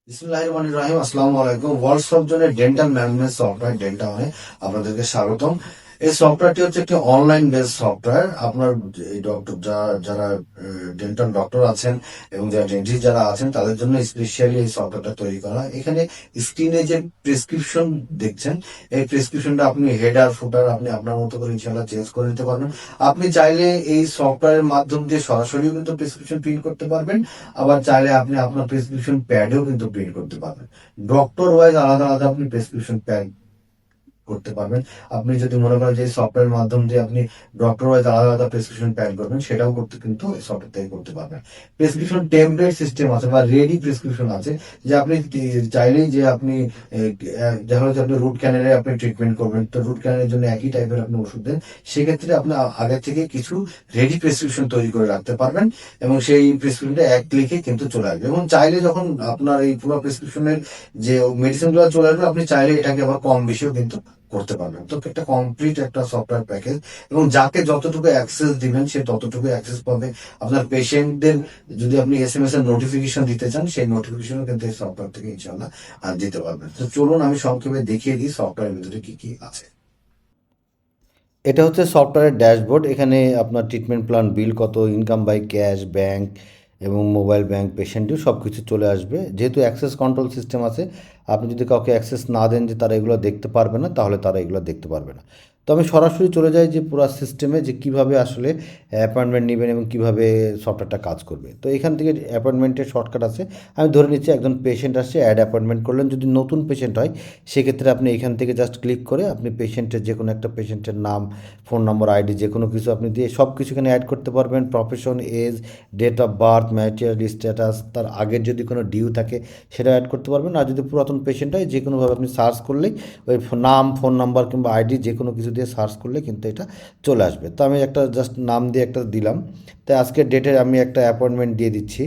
বিসমিল্লাহির রহমানির রহিম। আসসালামু আলাইকুম। ওয়ার্ল্ড সফটজনের ডেন্টাল ম্যানেজমেন্ট সফটওয়্যার ডেন্টালে আপনাদেরকে স্বাগতম। এই সফটওয়্যারটি হচ্ছে একটি অনলাইন বেস সফটওয়্যার। আপনার এই ডক্টর যারা ডেন্টাল ডক্টর আছেন এবং যারা ডেন্টিস্ট যারা আছেন তাদের জন্য স্পেশালি এই সফটওয়্যারটা তৈরি করা হয়। এখানে স্ক্রিনে যে প্রেসক্রিপশন দেখছেন, এই প্রেসক্রিপশনটা আপনি হেডার ফুটার আপনি আপনার মতো করে ইনশাল্লাহ চেঞ্জ করে নিতে পারবেন। আপনি চাইলে এই সফটওয়্যারের মাধ্যম দিয়ে সরাসরিও কিন্তু প্রেসক্রিপশন প্রিন্ট করতে পারবেন, আবার চাইলে আপনি আপনার প্রেসক্রিপশন প্যাডেও কিন্তু প্রিন্ট করতে পারবেন। ডক্টর ওয়াইজ আলাদা আলাদা আপনি প্রেসক্রিপশন প্যাড করতে পারবেন। আপনি যদি মনে করেন যে সফটওয়্যার মাধ্যম দিয়ে আপনি ডক্টর ওয়াইজ আলাদা আলাদা প্রেসক্রিপশন প্যাড করবেন, সেটাও করতে কিন্তু এই সফটওয়্যার থেকে করতে পারবেন। প্রেসক্রিপশন টেমপ্লেট সিস্টেম আছে বা রেডি প্রেসক্রিপশন আছে, যে আপনি চাইলেই যে আপনি দেখা যাচ্ছে আপনি রুট ক্যানেলে আপনি ট্রিটমেন্ট করবেন, তো রুট ক্যানেলের জন্য একই টাইপের আপনি ওষুধ দেন, সেক্ষেত্রে আপনি আগে থেকে কিছু রেডি প্রেসক্রিপশন তৈরি করে রাখতে পারবেন এবং সেই প্রেসক্রিপশনটা এক ক্লিকে কিন্তু চলে আসবে। এবং চাইলে যখন আপনার এই পুরো প্রেসক্রিপশনের যে মেডিসিনগুলো চলে আসবে, আপনি চাইলে এটাকে আবার কম বেশিও কিন্তু করতে পারবেন। তো একটা কমপ্লিট একটা সফটওয়্যার প্যাকেজ, এবং যাকে যতটুকু অ্যাক্সেস দিবেন সে ততটুকু অ্যাক্সেস পাবে। আপনার পেশেন্টদের যদি আপনি এসএমএস এর নোটিফিকেশন দিতে চান, সেই নোটিফিকেশনও কিন্তু এই সফটওয়্যার থেকে ইনশাল্লাহ দিতে পারবেন। তো চলুন আমি সংক্ষেপে দেখিয়ে দিই সফটওয়্যারের ভিতরে কি কি আছে। এটা হচ্ছে সফটওয়্যারের ড্যাশবোর্ড। এখানে আপনার ট্রিটমেন্ট প্ল্যান, বিল কত, ইনকাম বাই ক্যাশ, ব্যাংক এবং মোবাইল ব্যাংক, পেশেন্ট ডিউ সব কিছু চলে আসবে। যেহেতু অ্যাক্সেস কন্ট্রোল সিস্টেম আছে, আপনি যদি কাউকে অ্যাক্সেস না দেন যে তারা এগুলো দেখতে পারবে না, তাহলে তারা এগুলো দেখতে পারবে না। তো আমি সরাসরি চলে যাই যে পুরো সিস্টেমে যে কীভাবে আসলে অ্যাপয়েন্টমেন্ট নেবেন এবং কীভাবে সফটওয়্যারটা কাজ করবে। তো এখান থেকে অ্যাপয়েন্টমেন্টের শর্টকাট আছে। আমি ধরে নিচ্ছি একজন পেশেন্ট আসছে, অ্যাড অ্যাপয়েন্টমেন্ট করলেন। যদি নতুন পেশেন্ট হয় সেক্ষেত্রে আপনি এখান থেকে জাস্ট ক্লিক করে আপনি পেশেন্টের যে কোনো একটা পেশেন্টের নাম, ফোন নম্বর, আইডি যে কোনো কিছু আপনি দিয়ে সব কিছু এখানে অ্যাড করতে পারবেন। Profession, age, date of birth, marital status, তার আগের যদি কোনো ডিউ থাকে সেটা অ্যাড করতে পারবেন। আর যদি পুরাতন পেশেন্ট হয়, যে কোনোভাবে আপনি সার্চ করলেই ওই নাম, ফোন নাম্বার কিংবা আইডি যে কোনো কিছু দিয়ে সার্চ করলে কিন্তু এটা চলে আসবে। তো আমি একটা জাস্ট নাম দিয়ে একটা দিলাম। তাই আজকের ডেটে আমি একটা অ্যাপয়েন্টমেন্ট দিয়ে দিচ্ছি।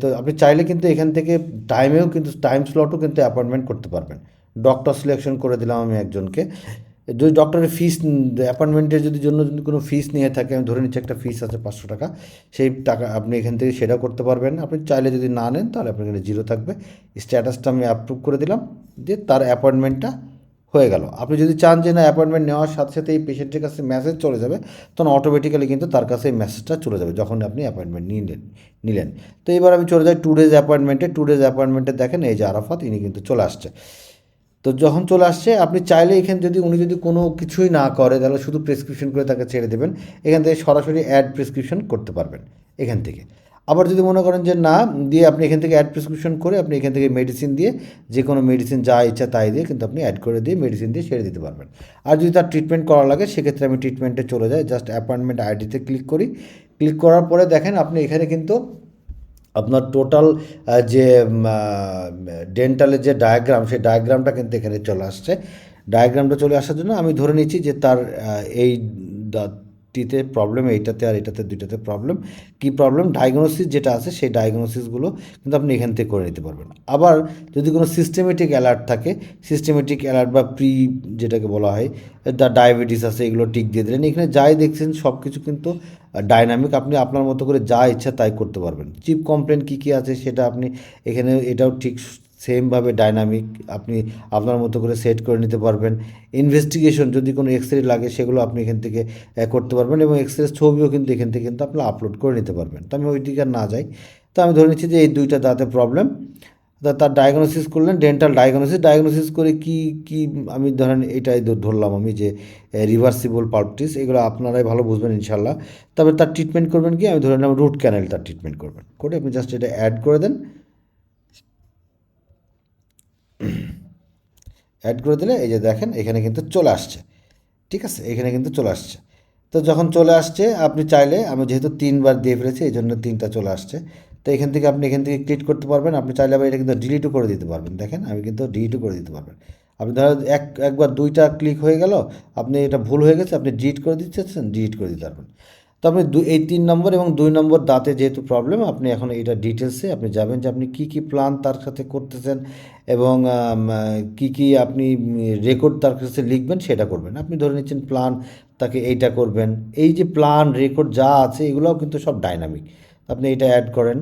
তো আপনি চাইলে কিন্তু এখান থেকে টাইমেও কিন্তু টাইম স্লটও কিন্তু অ্যাপয়েন্টমেন্ট করতে পারবেন। ডক্টর সিলেকশন করে দিলাম আমি একজনকে। যদি ডক্টরের ফিস, অ্যাপয়েন্টমেন্টের যদি কোনো ফিস নিয়ে থাকে, আমি ধরে নিচ্ছি একটা ফিস আছে 500 টাকা, সেই টাকা আপনি এখান থেকে সেটাও করতে পারবেন। আপনি চাইলে যদি না নেন তাহলে আপনার এখানে জিরো থাকবে। স্ট্যাটাসটা আমি অ্যাপ্রুভ করে দিলাম, দিয়ে তার অ্যাপয়েন্টমেন্টটা হয়ে গেল। আপনি যদি চান যে না, অ্যাপয়েন্টমেন্ট নেওয়ার সাথে সাথে এই পেশেন্টের কাছে মেসেজ চলে যাবে, তখন অটোমেটিক্যালি কিন্তু তার কাছে এই মেসেজটা চলে যাবে যখন আপনি অ্যাপয়েন্টমেন্ট নিলেন। তো এবার আমি চলে যাই টু ডেজ অ্যাপয়েন্টমেন্টে। টু ডেজ অ্যাপয়েন্টমেন্টে দেখেন এই যে আরাফাত, ইনি কিন্তু চলে আসছে। তো যখন চলে আসছে, আপনি চাইলে এখানে যদি উনি যদি কোনো কিছুই না করে, তাহলে শুধু প্রেসক্রিপশন করে তাকে ছেড়ে দেবেন। এখান থেকে সরাসরি অ্যাড প্রেসক্রিপশন করতে পারবেন এখান থেকে। আবার যদি মনে করেন যে না, দিয়ে আপনি এখান থেকে অ্যাড প্রেসক্রিপশন করে আপনি এখান থেকে মেডিসিন দিয়ে, যে কোনো মেডিসিন যা ইচ্ছা তাই দিয়ে কিন্তু আপনি অ্যাড করে দিয়ে মেডিসিন দিয়ে ছেড়ে দিতে পারবেন। আর যদি তার ট্রিটমেন্ট করা লাগে, সেক্ষেত্রে আমি ট্রিটমেন্টে চলে যাই, জাস্ট অ্যাপয়েন্টমেন্ট আইডিতে ক্লিক করি। ক্লিক করার পরে দেখেন আপনি এখানে কিন্তু আপনার টোটাল যে ডেন্টালের যে ডায়াগ্রাম, সেই ডায়াগ্রামটা কিন্তু এখানে চলে আসছে। ডায়াগ্রামটা চলে আসার জন্য আমি ধরে নিচ্ছি যে তার এই দাঁতটিতে প্রবলেম, এইটাতে আর এটাতে, দুইটাতে প্রবলেম। কী প্রবলেম, ডায়াগনোসিস যেটা আছে সেই ডায়াগনোসিসগুলো কিন্তু আপনি এখান থেকে করে নিতে পারবেন। আবার যদি কোনো সিস্টেমেটিক অ্যালার্ট থাকে, সিস্টেমেটিক অ্যালার্ট বা প্রি যেটাকে বলা হয়, ডায়াবেটিস আছে, এগুলো টিক দিয়ে দিলেন। এখানে যাই দেখছেন সব কিছু কিন্তু ডাইনামিক, আপনি আপনার মতো করে যা ইচ্ছা তাই করতে পারবেন। চিপ কমপ্লেন কী কী আছে সেটা আপনি এখানে, এটাও ঠিক সেমভাবে ডাইনামিক আপনি আপনার মতো করে সেট করে নিতে পারবেন। ইনভেস্টিগেশন, যদি কোনো এক্স রে লাগে সেগুলো আপনি এখান থেকে করতে পারবেন, এবং এক্স রে ছবিও কিন্তু এখান থেকে কিন্তু আপনি আপলোড করে নিতে পারবেন। তো আমি ওই দিকে আর না যাই। তো আমি ধরে নিচ্ছি যে এই দুইটা দাঁতে প্রবলেম। তার ডায়াগনোসিস করলেন, ডেন্টাল ডায়াগনোসিস করে কি কি, আমি ধরেন এটাই ধরলাম আমি যে রিভার্সিবল পালপিটিস, এগুলো আপনারাই ভালো বুঝবেন ইনশাল্লাহ। তবে তার ট্রিটমেন্ট করবেন কি, আমি ধরে নিলাম রুট ক্যানেল তার ট্রিটমেন্ট করবেন, করে আপনি জাস্ট এটা অ্যাড করে দেন। অ্যাড করে দিলে এই যে দেখেন এখানে কিন্তু চলে আসছে। ঠিক আছে, এখানে কিন্তু চলে আসছে। তো যখন চলে আসছে, আপনি চাইলে, আমি যেহেতু 3বার দিয়ে ফেলেছি এই জন্য 3টা চলে আসছে। তো এখান থেকে আপনি এখান থেকে ক্লিক করতে পারবেন। আপনি চাইলে আবার এটা কিন্তু ডিলিটও করে দিতে পারবেন। দেখেন আমি কিন্তু ডিলিটও করে দিতে পারবেন। আপনি ধরো একবার 2টা ক্লিক হয়ে গেল, আপনি এটা ভুল হয়ে গেছে, আপনি ডিলিট করে দিতে চাচ্ছেন, ডিলিট করে দিতে পারবেন। তো আপনি এই 3 নম্বর এবং 2 নম্বর দাঁতে যেহেতু প্রবলেম, আপনি এখন এইটা ডিটেলসে আপনি যাবেন যে আপনি কী কী প্ল্যান তার সাথে করতেছেন, এবং কী কী আপনি রেকর্ড তার কাছে লিখবেন সেটা করবেন। আপনি ধরে নিচ্ছেন প্ল্যান, তাকে এইটা করবেন। এই যে প্ল্যান রেকর্ড যা আছে এগুলোও কিন্তু সব ডাইনামিক। আপনি এটা অ্যাড করেন,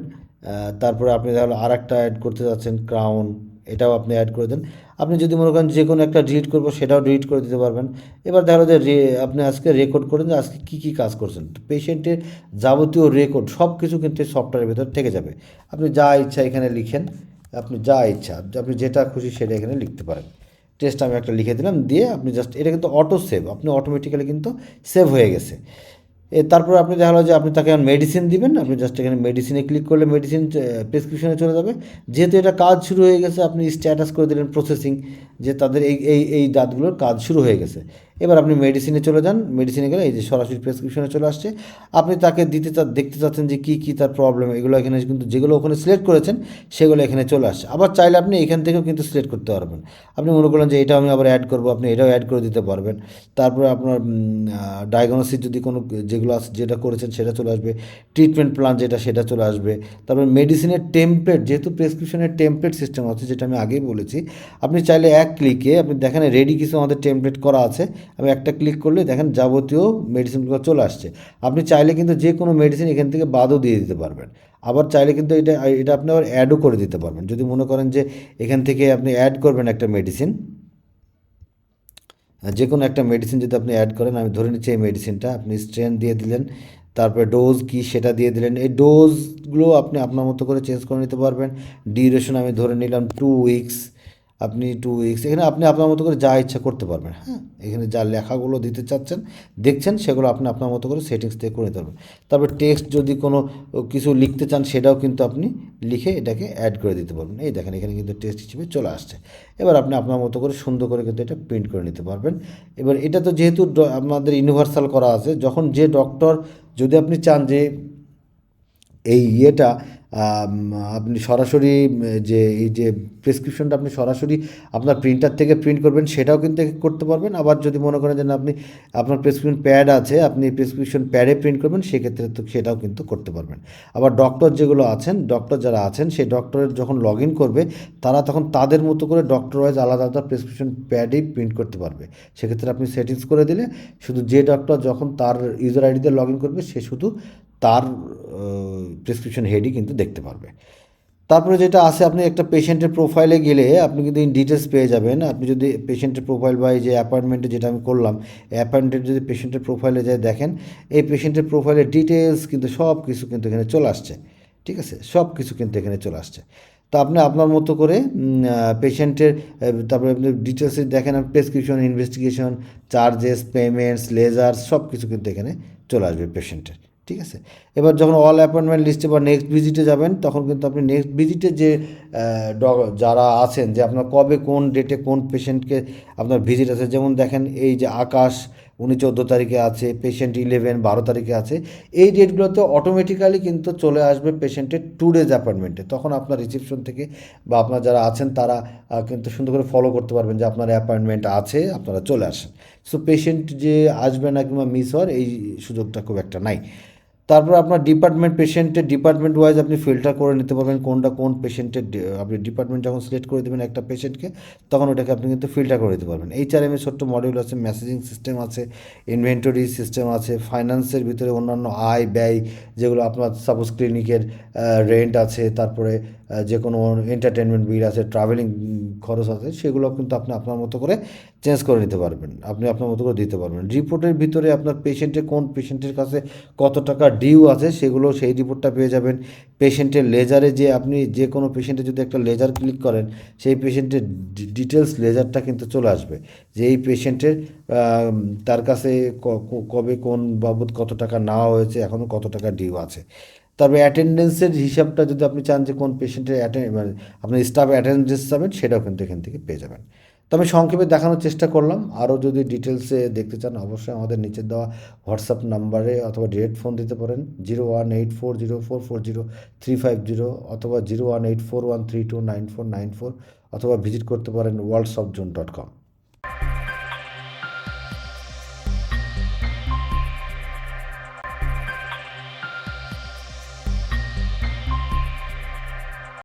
তারপরে আপনি তাহলে আর একটা অ্যাড করতে যাচ্ছেন ক্রাউন, এটাও আপনি অ্যাড করে দেন। আপনি যদি মনে করেন যে কোনো একটা ডিলিট করবো সেটাও ডিলিট করে দিতে পারবেন। এবার দেখা গেলো যে আপনি আজকে রেকর্ড করেন যে আজকে কী কী কাজ করছেন, তো পেশেন্টের যাবতীয় রেকর্ড সব কিছু কিন্তু সফটওয়্যারের ভেতর থেকে যাবে। আপনি যা ইচ্ছা এখানে লিখেন, আপনি যা ইচ্ছা আপনি যেটা খুশি সেটা এখানে লিখতে পারেন। টেস্ট আমি একটা লিখে দিলাম, দিয়ে আপনি জাস্ট এটা কিন্তু অটো সেভ, আপনি অটোমেটিক্যালি কিন্তু সেভ হয়ে গেছে। তারপর আপনি দেখা হলো যে আপনি তাকে মেডিসিন দিবেন, আপনি জাস্ট এখানে মেডিসিনে ক্লিক করলে মেডিসিন প্রেসক্রিপশনে চলে যাবে। যেহেতু এটা কাজ শুরু হয়ে গেছে, আপনি স্ট্যাটাস করে দিলেন প্রসেসিং, যে তাদের এই দাঁতগুলোর কাজ শুরু হয়ে গেছে। এবার আপনি মেডিসিনে চলে যান, মেডিসিনে গেলে এই যে সরাসরি প্রেসক্রিপশনে চলে আসছে। আপনি তাকে দেখতে চাচ্ছেন যে কী কী তার প্রবলেম, এগুলো এখানে কিন্তু যেগুলো ওখানে সিলেক্ট করেছেন সেগুলো এখানে চলে আসছে। আবার চাইলে আপনি এখান থেকেও কিন্তু সিলেক্ট করতে পারবেন। আপনি মনে করলেন যে এটা আমি আবার অ্যাড করবো, আপনি এটাও অ্যাড করে দিতে পারবেন। তারপরে আপনার ডায়াগনোসিস যদি কোনো যেগুলো আছে যেটা করেছেন সেটা চলে আসবে, ট্রিটমেন্ট প্ল্যান যেটা সেটা চলে আসবে। তারপরে মেডিসিনের টেমপ্লেট, যেহেতু প্রেসক্রিপশনের টেমপ্লেট সিস্টেম আছে যেটা আমি আগেই বলেছি, আপনি চাইলে এক ক্লিকে আপনি দেখেন রেডি কিছু আমাদের টেমপ্লেট করা আছে, আমি একটা ক্লিক করলে দেখেন যাবতীয় মেডিসিনগুলো চলে আসছে। আপনি চাইলে কিন্তু যে কোনো মেডিসিন এখান থেকে বাদও দিয়ে দিতে পারবেন। আবার চাইলে কিন্তু এটা এটা আপনি আবার অ্যাডও করে দিতে পারবেন। যদি মনে করেন যে এখান থেকে আপনি অ্যাড করবেন একটা মেডিসিন, যে কোনো একটা মেডিসিন যদি আপনি অ্যাড করেন, আমি ধরে নিচ্ছি এই মেডিসিনটা, আপনি স্ট্রেন দিয়ে দিলেন, তারপরে ডোজ কি সেটা দিয়ে দিলেন। এই ডোজগুলো আপনি আপনার মতো করে চেঞ্জ করে নিতে পারবেন। ডিউরেশন আমি ধরে নিলাম 2 উইকস, আপনি 2 উইকস, এখানে আপনি আপনার মতো করে যা ইচ্ছা করতে পারবেন। হ্যাঁ, এখানে যা লেখাগুলো দিতে চাচ্ছেন দেখছেন সেগুলো আপনি আপনার মতো করে সেটিংস থেকে করে নিতে পারবেন। তারপর টেক্সট যদি কোনো কিছু লিখতে চান সেটাও কিন্তু আপনি লিখে এটাকে অ্যাড করে দিতে পারবেন। এই দেখেন এখানে কিন্তু টেক্সট হিসেবে চলে আসছে। এবার আপনি আপনার মতো করে সুন্দর করে কিন্তু এটা প্রিন্ট করে নিতে পারবেন। এবার এটা তো যেহেতু আমাদের ইউনিভার্সাল করা আছে, যখন যে ডক্টর, যদি আপনি চান যে এই ইয়েটা আম, আপনি সরাসরি যে এই যে প্রেসক্রিপশনটা আপনি সরাসরি আপনার প্রিন্টার থেকে প্রিন্ট করবেন সেটাও কিন্তু করতে পারবেন। আবার যদি মনে করেন যে না, আপনি আপনার প্রেসক্রিপশন প্যাড আছে, আপনি প্রেসক্রিপশন প্যাডে প্রিন্ট করবেন, সেক্ষেত্রে তো সেটাও কিন্তু করতে পারবেন। আবার ডক্টর যেগুলো আছেন, ডক্টর যারা আছেন সেই ডক্টরের যখন লগ ইন করবে, তারা তখন তাদের মতো করে ডক্টর ওয়াইজ আলাদা আলাদা প্রেসক্রিপশন প্যাডেই প্রিন্ট করতে পারবে। সেক্ষেত্রে আপনি সেটিংস করে দিলে শুধু যে ডক্টর যখন তার ইউজার আইডিতে লগ ইন করবে সে শুধু তার প্রেসক্রিপশন হেডই কিন্তু দেখতে পারবে। তারপরে যেটা আছে, আপনি একটা পেশেন্টের প্রোফাইলে গেলে আপনি কিন্তু ইন ডিটেলস পেয়ে যাবেন। আপনি যদি পেশেন্টের প্রোফাইল বা এই যে অ্যাপয়েন্টমেন্টে যেটা আমি করলাম, অ্যাপয়েন্টমেন্ট যদি পেশেন্টের প্রোফাইলে যায় দেখেন, এই পেশেন্টের প্রোফাইলের ডিটেলস কিন্তু সব কিছু কিন্তু এখানে চলে আসছে। ঠিক আছে, সব কিছু কিন্তু এখানে চলে আসছে। তো আপনি আপনার মতো করে পেশেন্টের, তারপরে আপনি ডিটেলসে দেখেন, prescription, investigation, charges, payments, ledger, সব কিছু কিন্তু এখানে চলে আসবে পেশেন্টের। ঠিক আছে, এবার যখন অল অ্যাপয়েন্টমেন্ট লিস্টে বা নেক্সট ভিজিটে যাবেন, তখন কিন্তু আপনি নেক্সট ভিজিটে যে যারা আছেন, যে আপনার কবে কোন ডেটে কোন পেশেন্টকে আপনার ভিজিট আছে, যেমন দেখেন এই যে আকাশ, উনি 14 তারিখে আছে, পেশেন্ট 11 12 তারিখে আছে, এই ডেটগুলোতে অটোমেটিক্যালি কিন্তু চলে আসবে পেশেন্টের 2 ডেজ অ্যাপয়েন্টমেন্টে। তখন আপনার রিসেপশন থেকে বা আপনার যারা আছেন তারা কিন্তু সুন্দর করে ফলো করতে পারবেন যে আপনার অ্যাপয়েন্টমেন্ট আছে, আপনারা চলে আসেন। সো পেশেন্ট যে আসবে না কিংবা মিস হওয়ার এই সুযোগটা খুব একটা নাই। তারপর আপনার ডিপার্টমেন্ট, পেশেন্টের ডিপার্টমেন্ট ওয়াইজ আপনি ফিল্টার করে নিতে পারবেন কোনটা কোন পেশেন্টের। আপনি ডিপার্টমেন্ট যখন সিলেক্ট করে দেবেন একটা পেশেন্টকে, তখন ওটাকে আপনি কিন্তু ফিল্টার করে দিতে পারবেন। এইচআরএমের ছোট্ট মডিউল আছে, মেসেজিং সিস্টেম আছে, ইনভেন্টরি সিস্টেম আছে, ফাইন্যান্সের ভিতরে অন্যান্য আয় ব্যয়, যেগুলো আপনার সাপোজ ক্লিনিকের রেন্ট আছে, তারপরে যে কোনো এন্টারটেনমেন্ট বিল আছে, ট্রাভেলিং খরচ আছে, সেগুলো কিন্তু আপনি আপনার মতো করে চেঞ্জ করে নিতে পারবেন, আপনি আপনার মতো করে দিতে পারবেন। রিপোর্টের ভিতরে আপনার পেশেন্টের কোন পেশেন্টের কাছে কত টাকা ডিউ আছে সেগুলো, সেই রিপোর্টটা পেয়ে যাবেন। পেশেন্টের লেজারে, যে আপনি যে কোনো পেশেন্টে যদি একটা লেজার ক্লিক করেন, সেই পেশেন্টের ডিটেলস লেজারটা কিন্তু চলে আসবে, যে এই পেশেন্টের তার কাছে কবে কোন বাবদ কত টাকা নেওয়া হয়েছে, এখনও কত টাকা ডিউ আছে। তারপরে অ্যাটেন্ডেন্সের হিসাবটা যদি আপনি চান যে কোন পেশেন্টের মানে আপনার স্টাফ অ্যাটেন্ডেন্স যাবেন, সেটাও কিন্তু এখান থেকে পেয়ে যাবেন। তো আমি সংক্ষেপে দেখানোর চেষ্টা করলাম। আরও যদি ডিটেলসে দেখতে চান, অবশ্যই আমাদের নিচে দেওয়া হোয়াটসঅ্যাপ নাম্বারে অথবা ডিরেক্ট ফোন দিতে পারেন 01840440350, অথবা 01841329494, অথবা ভিজিট করতে পারেন worldsoftzone.com।